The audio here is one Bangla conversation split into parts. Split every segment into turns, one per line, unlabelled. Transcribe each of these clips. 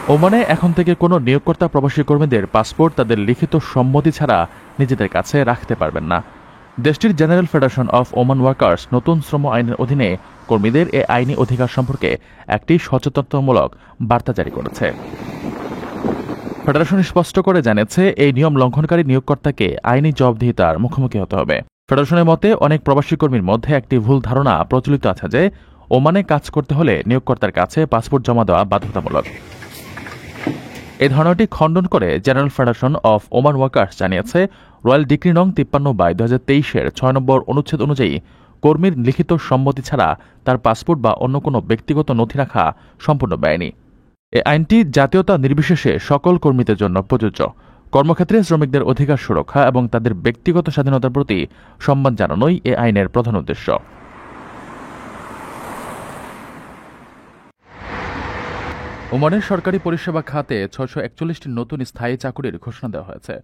ওমানে এখন থেকে কোনো নিয়োগকর্তা প্রবাসী কর্মীদের পাসপোর্ট তাদের লিখিত সম্মতি ছাড়া নিজেদের কাছে রাখতে পারবেন না। দেশটির general federation of Oman workers নতুন শ্রম আইনের অধীনে কর্মীদের এ আইনি অধিকার সম্পর্কে একটি সচেতনতামূলক বার্তা জারি করেছে। ফেডারেশন স্পষ্ট করে জানিয়েছে, এই নিয়ম লঙ্ঘনকারী নিয়োগকর্তাকে আইনি জবাবদিহিতার মুখোমুখি হতে হবে। ফেডারেশনের মতে, অনেক প্রবাসী কর্মীর মধ্যে একটি ভুল ধারণা প্রচলিত আছে যে ওমানে কাজ করতে হলে নিয়োগকর্তার কাছে পাসপোর্ট জমা দেওয়া বাধ্যতামূলক। এই ধারণাটি খণ্ডন করে general federation of Oman workers জানিয়েছে, রয়্যাল ডিক্রি নং 53/2023-এর 6 নম্বর অনুচ্ছেদ অনুযায়ী কর্মীর লিখিত সম্মতি ছাড়া তার পাসপোর্ট বা অন্য কোনো ব্যক্তিগত নথি রাখা সম্পূর্ণ বেআইনি। এই আইনটি জাতীয়তা নির্বিশেষে সকল কর্মীদের জন্য প্রযোজ্য। কর্মক্ষেত্রে শ্রমিকদের অধিকার সুরক্ষা এবং তাদের ব্যক্তিগত স্বাধীনতার প্রতি সম্মান জানানোই এ আইনের প্রধান উদ্দেশ্য। ওমানের সরকারি পরিষেবা খাতে 641টি নতুন স্থায়ী চাকুরির ঘোষণা দেওয়া হয়েছে।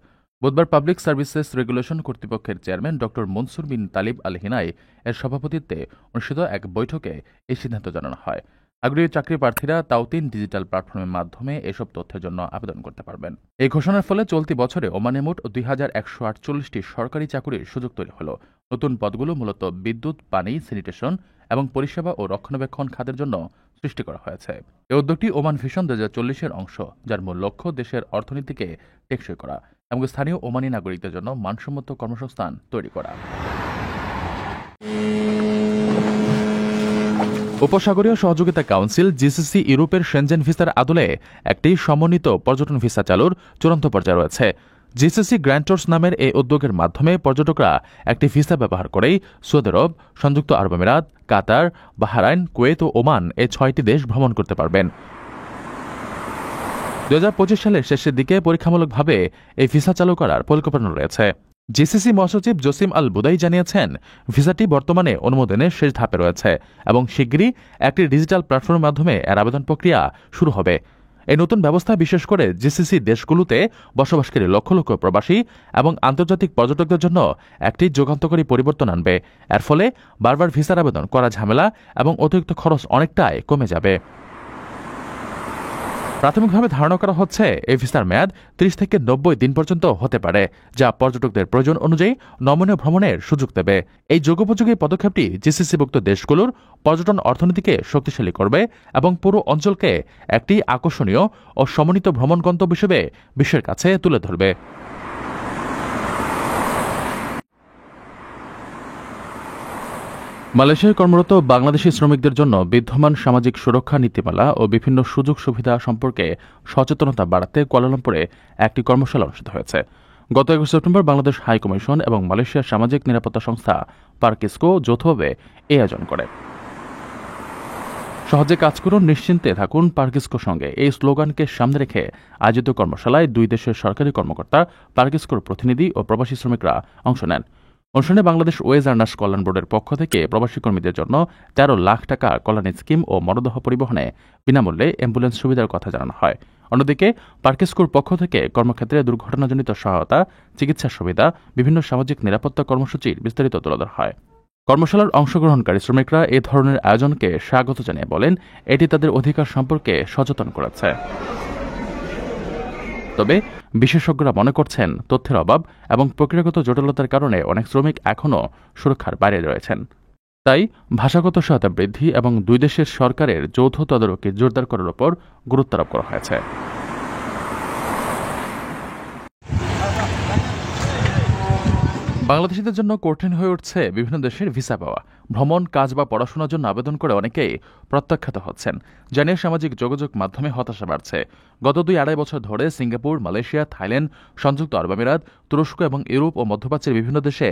বুধবার পাবলিক সার্ভিসেস রেগুলেশন কর্তৃপক্ষের চেয়ারম্যান ড মনসুর বিন তালিব আল হিনাই এর সভাপতিত্বে অনুষ্ঠিত এক বৈঠকে এই সিদ্ধান্ত জানানো হয়। আগ্রহী চাকরি প্রার্থীরা তাওতিন ডিজিটাল প্ল্যাটফর্মের মাধ্যমে এসব তথ্যের জন্য আবেদন করতে পারবেন। এই ঘোষণার ফলে চলতি বছরে ওমানে মোট 2148টি সরকারি চাকুরির সুযোগ তৈরি হল। নতুন পদগুলো মূলত বিদ্যুৎ, পানি, স্যানিটেশন এবং পরিষেবা ও রক্ষণাবেক্ষণ খাতের জন্য সৃষ্টি করা হয়েছে। এই উদ্যোগটি ওমান ভিশন 2040-এর অংশ, যার মূল লক্ষ্য দেশের অর্থনীতিকে টেকসই করা এবং স্থানীয় ওমানি নাগরিকদের জন্য মানসম্মত কর্মসংস্থান তৈরি করা। উপসাগরীয় সহযোগিতা কাউন্সিল জিসিসি ইউরোপের শেনজেন ভিসার আদলে একটি সমন্বিত পর্যটন ভিসা চালুর চূড়ান্ত পর্যায়ে রয়েছে। জিসিসি গ্র্যান্টর্স নামের এই উদ্যোগের মাধ্যমে পর্যটকরা একটি ভিসা ব্যবহার করেই সৌদি আরব, সংযুক্ত আরব আমিরাত, কাতার, বাহরাইন, কুয়েত ও ওমান এই 6টি দেশ ভ্রমণ করতে পারবেন। 2025 সালের শেষের দিকে পরীক্ষামূলকভাবে এই ভিসা চালু করার পরিকল্পনা রয়েছে। জিসিসি মহাসচিব জসিম আল বুদাই জানিয়েছেন, ভিসাটি বর্তমানে অনুমোদনের শেষ ধাপে রয়েছে এবং শিগগিরই একটি ডিজিটাল প্ল্যাটফর্মের মাধ্যমে এর আবেদন প্রক্রিয়া শুরু হবে। এই নতুন ব্যবস্থা বিশেষ করে জিসিসি দেশগুলোতে বসবাসকারী লক্ষ লক্ষ প্রবাসী এবং আন্তর্জাতিক পর্যটকদের জন্য একটি যুগান্তকারী পরিবর্তন আনবে। এর ফলে বারবার ভিসার আবেদন করা ঝামেলা এবং অতিরিক্ত খরচ অনেকটাই কমে যাবে। প্রাথমিকভাবে ধারণা করা হচ্ছে, এই ভিসার মেয়াদ 30 থেকে 90 দিন পর্যন্ত হতে পারে, যা পর্যটকদের প্রয়োজন অনুযায়ী নমনীয় ভ্রমণের সুযোগ দেবে। এই যুগোপযোগী পদক্ষেপটি জিসিসিভুক্ত দেশগুলোর পর্যটন অর্থনীতিকে শক্তিশালী করবে এবং পুরো অঞ্চলকে একটি আকর্ষণীয় ও সমন্বিত ভ্রমণ গন্তব্য হিসেবে বিশ্বের কাছে তুলে ধরবে। মালয়েশিয়ায় কর্মরত বাংলাদেশি শ্রমিকদের জন্য বিদ্যমান সামাজিক সুরক্ষা নীতিমালা ও বিভিন্ন সুযোগ সুবিধা সম্পর্কে সচেতনতা বাড়াতে কুয়ালালামপুরে একটি কর্মশালা অনুষ্ঠিত হয়েছে। গত 21 সেপ্টেম্বর বাংলাদেশ হাই কমিশন এবং মালয়েশিয়ার সামাজিক নিরাপত্তা সংস্থা পারকিসকো যৌথভাবে এই আয়োজন করে। সহজে কাজ করুন, নিশ্চিন্তে থাকুন পারকিসকোর সঙ্গে, এই স্লোগানকে সামনে রেখে আয়োজিত কর্মশালায় দুই দেশের সরকারি কর্মকর্তা, পারকিসকোর প্রতিনিধি ও প্রবাসী শ্রমিকরা অংশ নেন। অনুষ্ঠানে বাংলাদেশ ওয়েজ আর্নার্স কল্যাণ বোর্ডের পক্ষ থেকে প্রবাসী কর্মীদের জন্য 13 লাখ টাকা কল্যাণী স্কিম ও মরদেহ পরিবহনে বিনামূল্যে অ্যাম্বুলেন্স সুবিধার কথা জানানো হয়। অন্যদিকে পারকিসকোর পক্ষ থেকে কর্মক্ষেত্রে দুর্ঘটনাজনিত সহায়তা, চিকিৎসা সুবিধা, বিভিন্ন সামাজিক নিরাপত্তা কর্মসূচির বিস্তারিত তুলে ধরা হয়। কর্মশালার অংশগ্রহণকারী শ্রমিকরা এ ধরনের আয়োজনকে স্বাগত জানিয়ে বলেন, এটি তাদের অধিকার সম্পর্কে সচেতন করেছে। তবে বিশেষজ্ঞরা মনে করছেন, তথ্যের অভাব এবং প্রক্রিয়াগত জটিলতার কারণে অনেক শ্রমিক এখনও সুরক্ষার বাইরে রয়েছেন। তাই ভাষাগত সহায়তা বৃদ্ধি এবং দুই দেশের সরকারের যৌথ তদারকি জোরদার করার উপর গুরুত্ব আরোপ করা হয়েছে। বাংলাদেশিদের জন্য কঠিন হয়ে উঠছে বিভিন্ন দেশের ভিসা পাওয়া। ভ্রমণ, কাজ বা পড়াশোনার জন্য আবেদন করে অনেকেই প্রত্যাখ্যাত হচ্ছেন, জানিয়ে সামাজিক যোগাযোগ মাধ্যমে হতাশা বাড়ছে। গত 2-2.5 বছর ধরে সিঙ্গাপুর, মালয়েশিয়া, থাইল্যান্ড, সংযুক্ত আরব আমিরাত, তুরস্ক এবং ইউরোপ ও মধ্যপ্রাচ্যের বিভিন্ন দেশে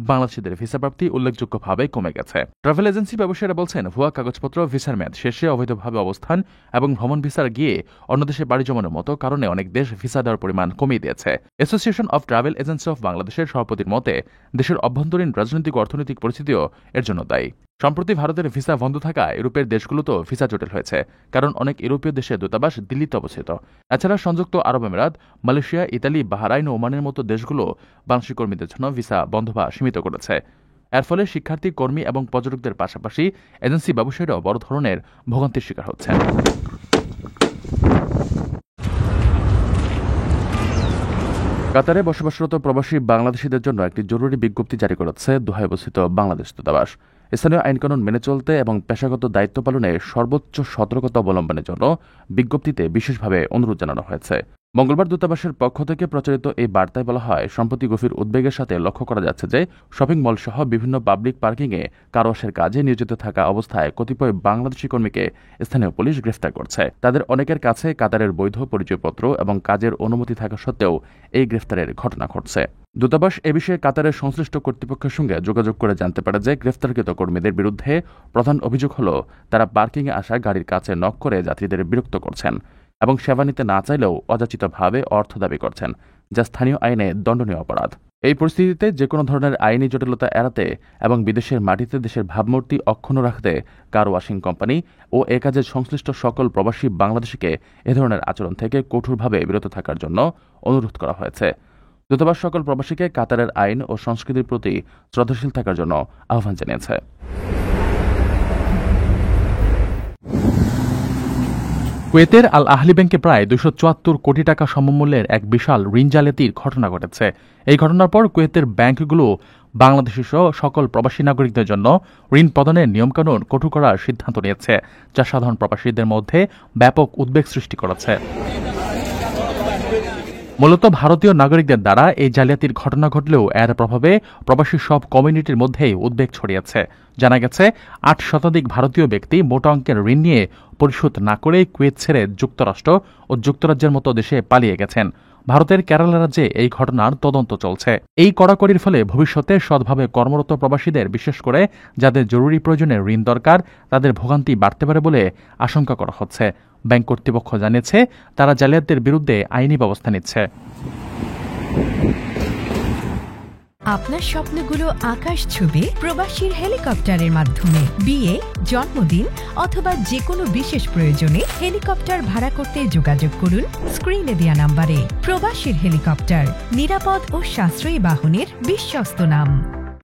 বাংলাদেশিদের ভিসা প্রাপ্তি উল্লেখযোগ্যভাবে কমে গেছে। ট্রাভেল এজেন্সি ব্যবসায়ীরা বলছেন, ভুয়া কাগজপত্র, ভিসার মেয়াদ শেষে অবৈধভাবে অবস্থান এবং ভ্রমণ ভিসার গিয়ে অন্য দেশে বাড়ি জমানোর মতো কারণে অনেক দেশ ভিসা দেওয়ার পরিমাণ কমিয়ে দিয়েছে। Association of travel agency of বাংলাদেশের সভাপতির মতে, দেশের অভ্যন্তরীণ রাজনৈতিক ও অর্থনৈতিক পরিস্থিতিও এর জন্য দায়ী। সম্প্রতি ভারতের ভিসা বন্ধ থাকা ইউরোপের দেশগুলোতেও ভিসা জটিল হয়েছে, কারণ অনেক ইউরোপীয় দেশের দূতাবাস দিল্লিতে অবস্থিত। এছাড়া সংযুক্ত আরব আমিরাত, মালয়েশিয়া, ইতালি, বাহরাইন ও ওমানের মতো দেশগুলো বাংলাদেশি কর্মীদের জন্য ভিসা বন্ধ বা সীমিত করেছে। এর ফলে শিক্ষার্থী, কর্মী এবং পর্যটকদের পাশাপাশি এজেন্সি ব্যবসায়ীরাও বড় ধরনের ভোগান্তির শিকার হচ্ছেন। কাতারে বসবাসরত প্রবাসী বাংলাদেশিদের জন্য একটি জরুরি বিজ্ঞপ্তি জারি করেছে দোহায় অবস্থিত বাংলাদেশ দূতাবাস। স্থানীয় আইনকানুন মেনে চলতে এবং পেশাগত দায়িত্ব পালনে সর্বোচ্চ সতর্কতা অবলম্বনের জন্য বিজ্ঞপ্তিতে বিশেষভাবে অনুরোধ জানানো হয়েছে। মঙ্গলবার দূতাবাসের পক্ষ থেকে প্রচারিত এই বার্তায় বলা হয়, সম্প্রতি গভীর উদ্বেগের সাথে লক্ষ্য করা যাচ্ছে যে শপিং মল সহ বিভিন্ন পাবলিক পার্কিংয়ে কার ওয়াশের কাজে নিয়োজিত থাকা অবস্থায় কতিপয় বাংলাদেশি কর্মীকে স্থানীয় পুলিশ গ্রেফতার করছে। তাদের অনেকের কাছে কাতারের বৈধ পরিচয়পত্র এবং কাজের অনুমতি থাকা সত্ত্বেও এই গ্রেফতারের ঘটনা ঘটছে। দূতাবাস এ বিষয়ে কাতারের সংশ্লিষ্ট কর্তৃপক্ষের সঙ্গে যোগাযোগ করে জানতে পারে যে গ্রেফতারকৃত কর্মীদের বিরুদ্ধে প্রধান অভিযোগ হল তারা পার্কিংয়ে আসা গাড়ির কাছে নক করে যাত্রীদের বিরক্ত করছেন এবং সেবা নিতে না চাইলেও অযাচিতভাবে অর্থ দাবি করছেন, যা স্থানীয় আইনে দণ্ডনীয় অপরাধ। এই পরিস্থিতিতে যেকোনো ধরনের আইনি জটিলতা এড়াতে এবং বিদেশের মাটিতে দেশের ভাবমূর্তি অক্ষুণ্ণ রাখতে কার ওয়াশিং কোম্পানি ও এ কাজে সংশ্লিষ্ট সকল প্রবাসী বাংলাদেশিকে এ ধরনের আচরণ থেকে কঠোরভাবে বিরত থাকার জন্য অনুরোধ করা হয়েছে। দূতাবাস সকল প্রবাসীকে কাতারের আইন ও সংস্কৃতির প্রতি শ্রদ্ধাশীল থাকার জন্য আহ্বান জানিয়েছে। কুয়েতের আল আহলি ব্যাংকে প্রায় 274 কোটি টাকা সমমূল্যের এক বিশাল ঋণ জালিয়াতির ঘটনা ঘটেছে। এই ঘটনার পর কুয়েতের ব্যাংকগুলো বাংলাদেশি সহ সকল প্রবাসী নাগরিকদের জন্য ঋণ প্রদানের নিয়মকানুন কঠোর করার সিদ্ধান্ত নিয়েছে, যা সাধারণ প্রবাসীদের মধ্যে ব্যাপক উদ্বেগ সৃষ্টি করেছে। মূলত ভারতীয় নাগরিকদের দ্বারা এই জালিয়াতির ঘটনা ঘটলেও এর প্রভাবে প্রবাসী সব কমিউনিটির মধ্যেই উদ্বেগ ছড়িয়েছে। জানা গেছে 8 শতাধিক ভারতীয় ব্যক্তি মোটা অঙ্কের ঋণ নিয়ে পরিশোধ না করে কুয়েত ছেড়ে যুক্তরাষ্ট্র ও যুক্তরাজ্যের মতো দেশে পালিয়ে গেছেন। ভারতের কেরালা রাজ্যে এই ঘটনার তদন্ত চলছে। এই কড়াকড়ির ফলে ভবিষ্যতে সৎভাবে কর্মরত প্রবাসীদের, বিশেষ করে যাদের জরুরি প্রয়োজনে ঋণ দরকার, তাদের ভোগান্তি বাড়তে পারে বলে আশঙ্কা করা হচ্ছে। ব্যাংক কর্তৃপক্ষ জানিয়েছে তারা জালিয়াতদের বিরুদ্ধে আইনি ব্যবস্থা নিচ্ছে।
আপনার স্বপ্নগুলো আকাশ ছুবে প্রবাসীর হেলিকপ্টারের মাধ্যমে। বিয়ে, জন্মদিন অথবা যে কোনো বিশেষ প্রয়োজনে হেলিকপ্টার ভাড়া করতে যোগাযোগ করুন স্ক্রিনে দেয়া নাম্বারে। প্রবাসীর হেলিকপ্টার, নিরাপদ ও সাশ্রয়ী বাহনের বিশ্বস্ত নাম।